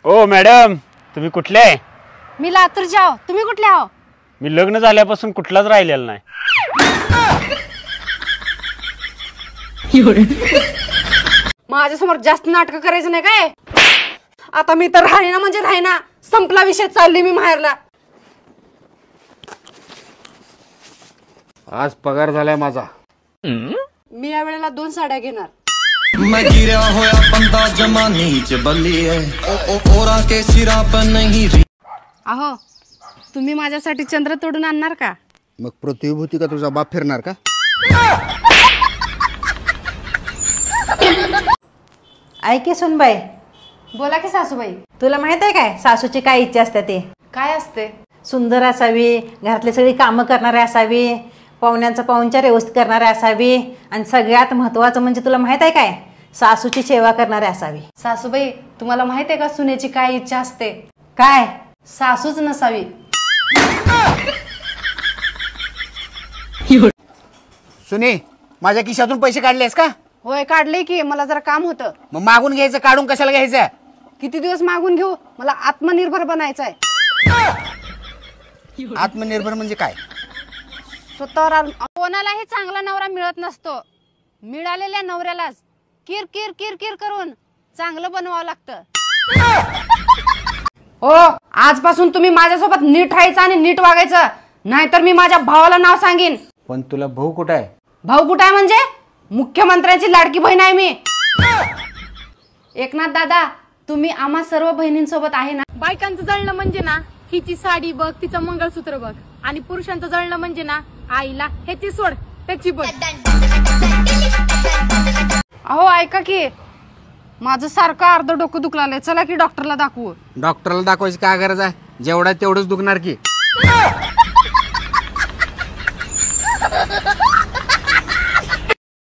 ओ madam, तुम्ही कुठले आहे? मी लातूरचे आहो. तुम्ही कुठले आहो? मी लग्न झाल्यापासून कुठलाच राहिलेला नाही. माझ्यासमोर जास्त नाटक करायचं नाही काय. आता मी तर राहीना म्हणजे राहीना. संपला विषय. चालली मी माहेरला. आज पगार झालाय माझा. मी या वेळेला 2 साड्या घेणार. मैं गिरा होया बंदा जमानी च बल्ली है ओरा के सिरा पर नहीं री. अहो, तुम्ही माझ्यासाठी चंद्र तोडून आणणार का? मग प्रतिभूती का तुझा बाप फिरणार का? ऐके सुनबाई, बोला की सासूबाई. तुला माहित आहे काय सासूची काय इच्छा असते ते? काय असते? सुंदर असावी, घरातली सगळी कामं करणारी असावी, पाहुण्यांचा पाहुणचार व्यवस्थित करणारी असावी आणि सगळ्यात महत्वाचं म्हणजे तुला माहित आहे काय, सासूची सेवा करणारी असावी. सासूबाई, तुम्हाला माहित आहे का सुनेची काय इच्छा असते? काय? सासूच नसावी. सुने, माझ्या खिशातून पैसे काढलेस का? होय, काढले की. मला जरा काम होतं. मग मागून घ्यायचं, काढून कशाला घ्यायचं? किती दिवस मागून घेऊ? मला आत्मनिर्भर बनायचंय. आत्मनिर्भर म्हणजे काय? स्वतःवर. कोणालाही चांगला नवरा मिळत नसतो. मिळालेल्या नवऱ्यालाच किर किर किर किर करून चांगलं बनवावं लागतं. हो, आजपासून तुम्ही माझ्यासोबत नीट राहायचं आणि नीट वागायचं, नाहीतर मी माझ्या भावाला नाव सांगेन. पण तुला भाऊ कुठं आहे? भाऊ कुठं आहे म्हणजे? मुख्यमंत्र्यांची लाडकी बहीण आहे मी. एकनाथ दादा, तुम्ही आम्हा सर्व बहिणींसोबत आहे ना? बायकांचं जळणं म्हणजे ना हिची साडी बघ, तिचं मंगळसूत्र बघ, आणि पुरुषांचं जळणं म्हणजे ना आईला ह्याची सोड त्याची बघ. अहो ऐका की, माझं सारखं अर्ध डोकं दुखलाय. चला की डॉक्टरला दाखवू. डॉक्टरला दाखवायची काय गरज आहे? जेवढा तेवढंच दुखणार की.